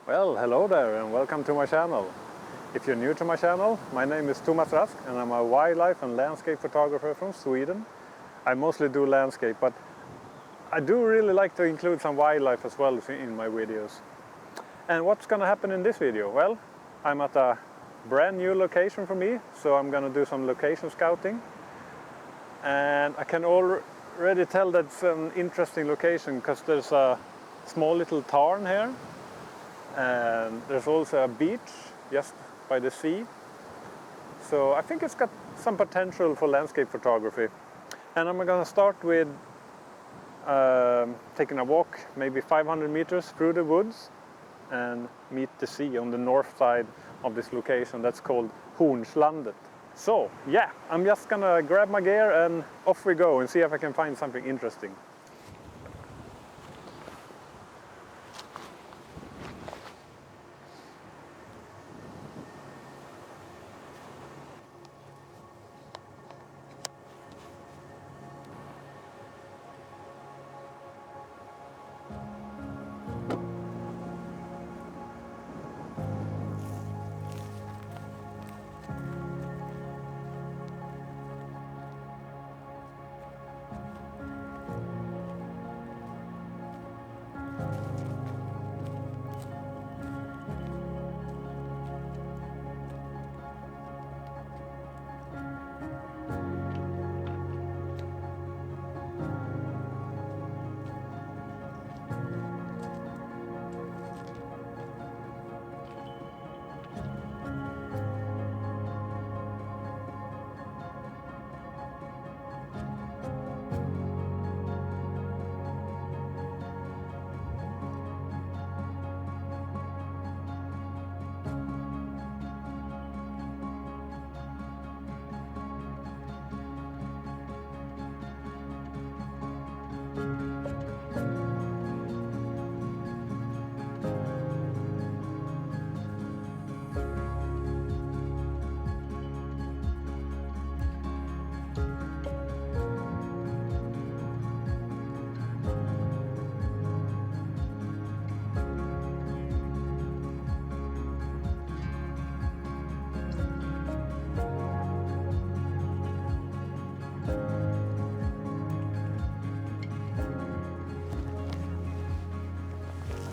Well, hello there and welcome to my channel. If you're new to my channel, my name is Thomas Rask and I'm a wildlife and landscape photographer from Sweden. I mostly do landscape, but I do really like to include some wildlife as well in my videos. And what's gonna happen in this video? Well, I'm at a brand new location for me, so I'm gonna do some location scouting. And I can already tell that's an interesting location because there's a small little tarn here. And there's also a beach just by the sea. So I think it's got some potential for landscape photography. And I'm gonna start with taking a walk, maybe 500 meters through the woods and meet the sea on the north side of this location that's called Hornslandet. So yeah, I'm just gonna grab my gear and off we go and see if I can find something interesting.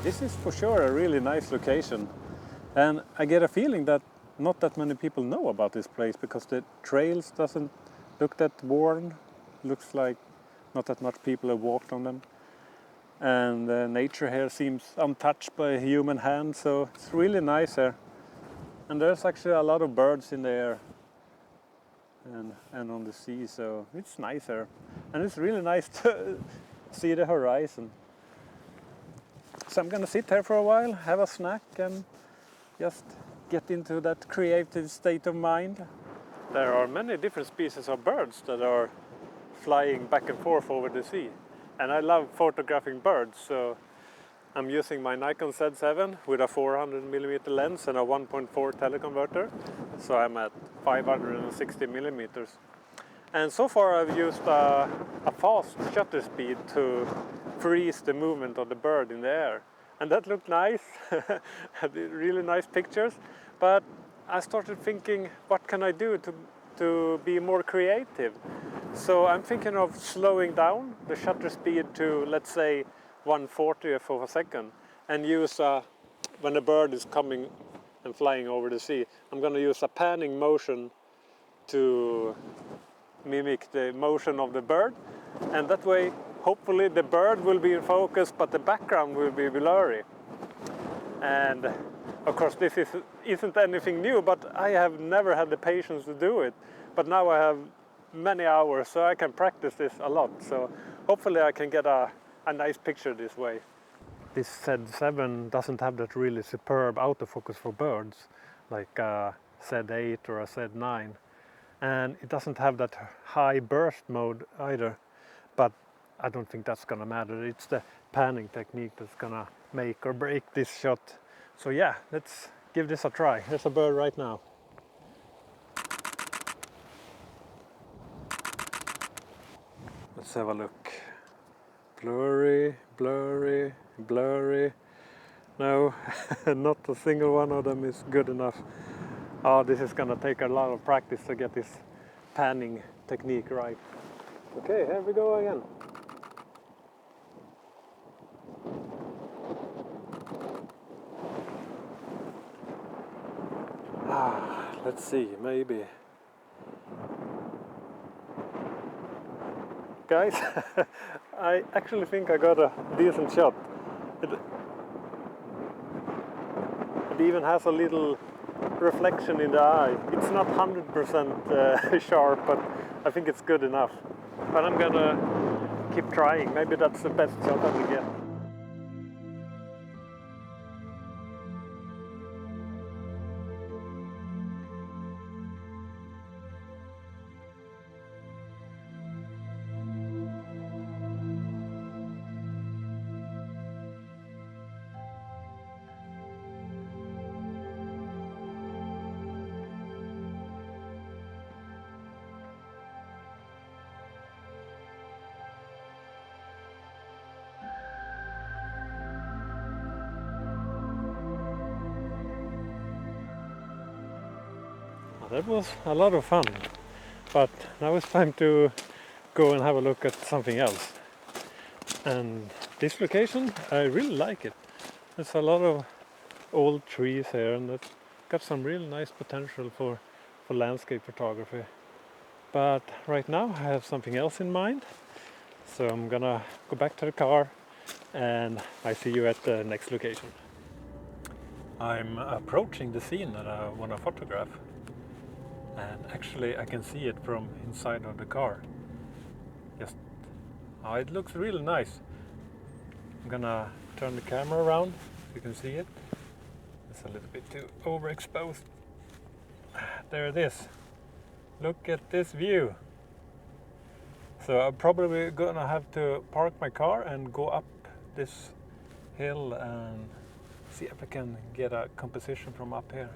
This is for sure a really nice location, and I get a feeling that not that many people know about this place because the trails doesn't look that worn. Looks like not that much people have walked on them, and nature here seems untouched by a human hand, so it's really nice here. And there's actually a lot of birds in the air and on the sea, so it's nice here, and it's really nice to see the horizon. So I'm gonna sit here for a while, have a snack and just get into that creative state of mind. There are many different species of birds that are flying back and forth over the sea. And I love photographing birds, so I'm using my Nikon Z7 with a 400mm lens and a 1.4 teleconverter. So I'm at 560mm. And so far I've used a fast shutter speed to freeze the movement of the bird in the air. And that looked nice, really nice pictures. But I started thinking, what can I do to be more creative? So I'm thinking of slowing down the shutter speed to, let's say, 1/40th of a second, and use, when the bird is coming and flying over the sea, I'm going to use a panning motion to mimic the motion of the bird, and that way hopefully the bird will be in focus but the background will be blurry. And of course this isn't anything new, but I have never had the patience to do it, but now I have many hours, so I can practice this a lot, so hopefully I can get a nice picture this way. This Z7 doesn't have that really superb autofocus for birds like a Z8 or a Z9. And it doesn't have that high burst mode either, but I don't think that's gonna matter. It's the panning technique that's gonna make or break this shot. So yeah, let's give this a try. There's a bird right now. Let's have a look. Blurry, blurry, blurry. No, not a single one of them is good enough. Oh, this is gonna take a lot of practice to get this panning technique right. Okay, here we go again. Let's see, maybe. Guys, I actually think I got a decent shot. It even has a little reflection in the eye. It's not 100% sharp, but I think it's good enough. But I'm gonna keep trying. Maybe that's the best shot I will get. That was a lot of fun, but now it's time to go and have a look at something else. And this location, I really like it. There's a lot of old trees here, and it's got some really nice potential for landscape photography. But right now I have something else in mind, so I'm gonna go back to the car and I see you at the next location. I'm approaching the scene that I want to photograph, and actually I can see it from inside of the car. It looks really nice. I'm gonna turn the camera around so you can see it. It's a little bit too overexposed. There it is. Look at this view. So I'm probably gonna have to park my car and go up this hill and see if I can get a composition from up here.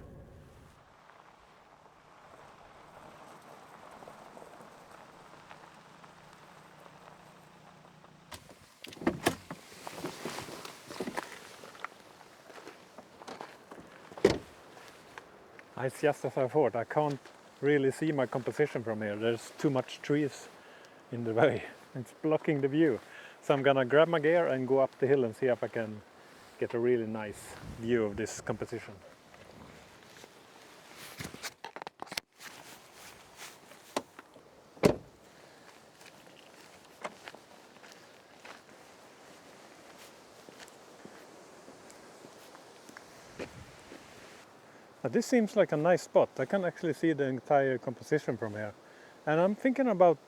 It's just as I thought. I can't really see my composition from here. There's too much trees in the way. It's blocking the view. So I'm gonna grab my gear and go up the hill and see if I can get a really nice view of this composition. This seems like a nice spot. I can actually see the entire composition from here. And I'm thinking about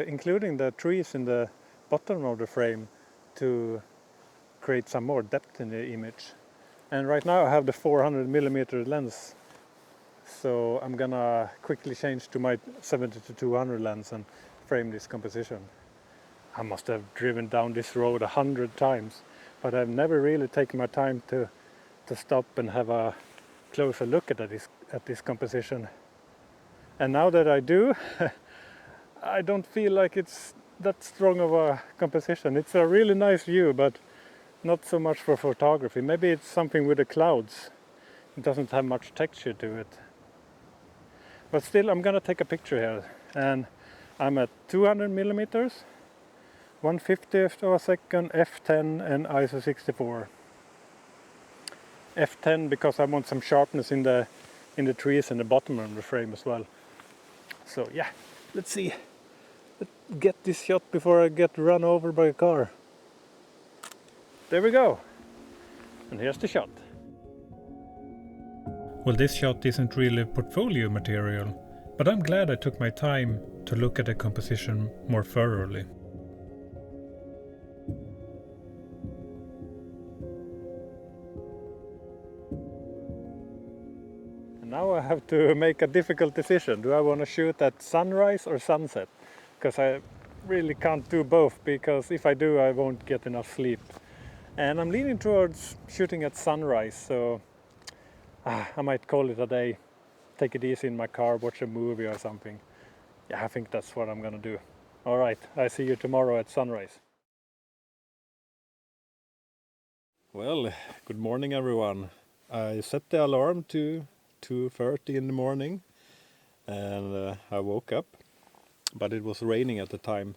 including the trees in the bottom of the frame to create some more depth in the image. And right now I have the 400mm lens, so I'm gonna quickly change to my 70-200 lens and frame this composition. I must have driven down this road 100 times, but I've never really taken my time to stop and have a closer look at this composition. And now that I do, I don't feel like it's that strong of a composition. It's a really nice view, but not so much for photography. Maybe it's something with the clouds. It doesn't have much texture to it. But still, I'm gonna take a picture here. And I'm at 200mm, 1/50th of a second, f10 and ISO 64. f10 because I want some sharpness in the trees and the bottom of the frame as well. So yeah, let's see. Let's get this shot before I get run over by a car. There we go. And here's the shot. Well, this shot isn't really portfolio material, but I'm glad I took my time to look at the composition more thoroughly. Now I have to make a difficult decision. Do I want to shoot at sunrise or sunset? Because I really can't do both, because if I do I won't get enough sleep. And I'm leaning towards shooting at sunrise, so I might call it a day. Take it easy in my car, watch a movie or something. Yeah, I think that's what I'm gonna do. Alright, I see you tomorrow at sunrise. Well, good morning everyone. I set the alarm to 2:30 in the morning and I woke up, but it was raining at the time.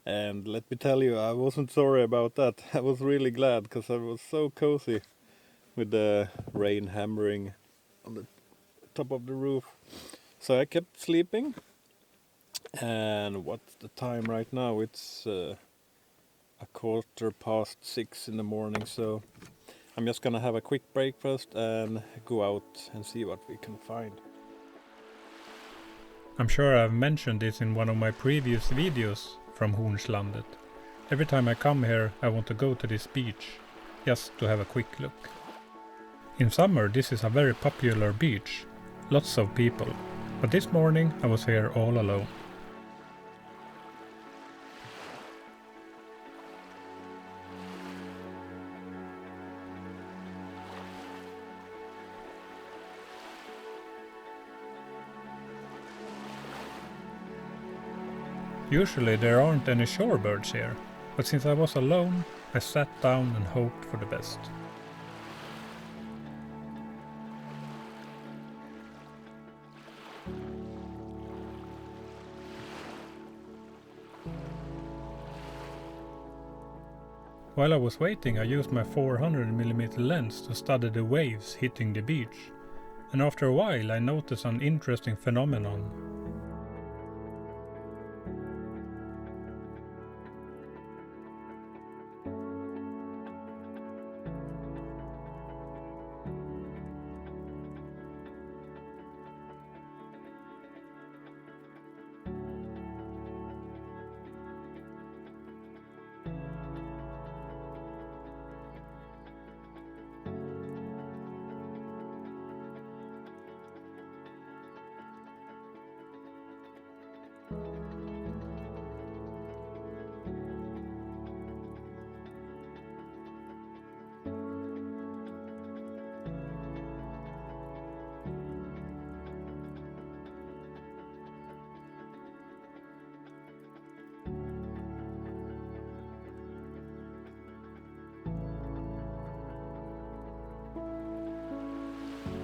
And let me tell you, I wasn't sorry about that. I was really glad because I was so cozy with the rain hammering on the top of the roof. So I kept sleeping. And what's the time right now? It's a 6:15 in the morning, so I'm just gonna have a quick breakfast and go out and see what we can find. I'm sure I've mentioned this in one of my previous videos from Hornslandet. Every time I come here I want to go to this beach, just to have a quick look. In summer this is a very popular beach, lots of people, but this morning I was here all alone. Usually there aren't any shorebirds here, but since I was alone, I sat down and hoped for the best. While I was waiting, I used my 400mm lens to study the waves hitting the beach, and after a while I noticed an interesting phenomenon.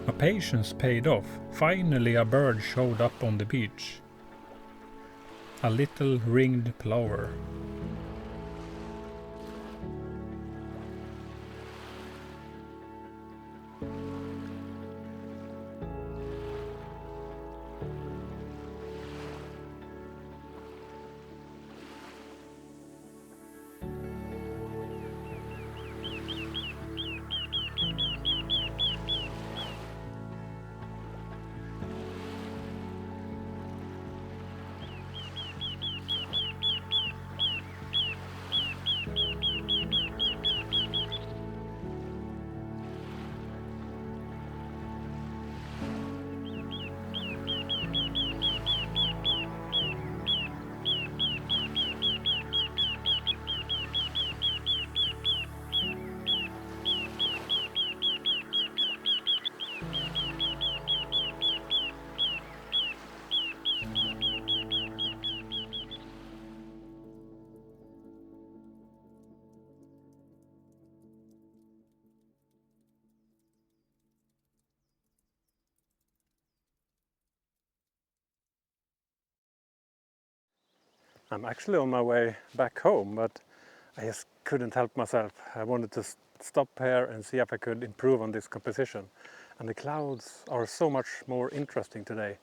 My patience paid off. Finally a bird showed up on the beach. A little ringed plover. I'm actually on my way back home, but I just couldn't help myself. I wanted to stop here and see if I could improve on this composition. And the clouds are so much more interesting today,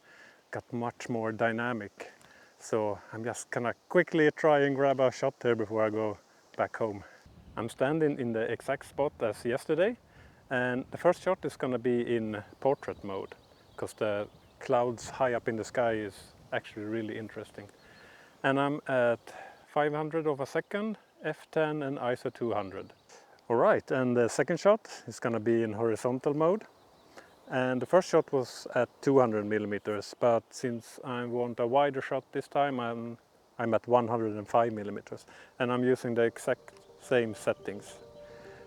got much more dynamic. So I'm just gonna quickly try and grab a shot here before I go back home. I'm standing in the exact spot as yesterday, and the first shot is gonna be in portrait mode, because the clouds high up in the sky is actually really interesting. And I'm at 500 of a second, f10 and ISO 200. All right, and the second shot is going to be in horizontal mode. And the first shot was at 200 millimeters, but since I want a wider shot this time, I'm at 105 millimeters. And I'm using the exact same settings.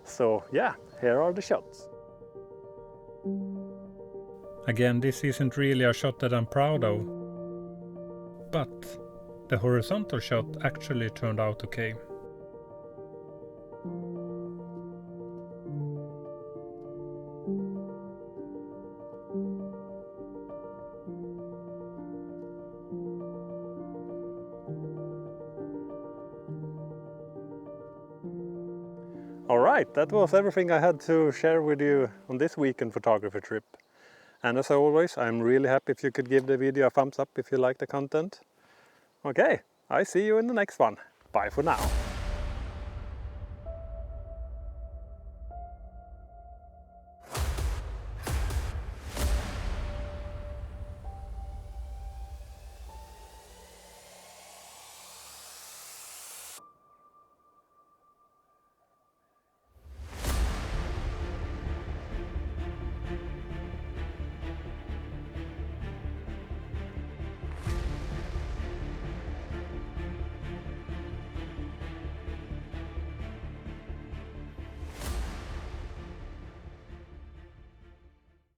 So yeah, here are the shots. Again, this isn't really a shot that I'm proud of, but the horizontal shot actually turned out okay. Alright, that was everything I had to share with you on this weekend photography trip. And as always, I'm really happy if you could give the video a thumbs up if you like the content. Okay, I see you in the next one. Bye for now.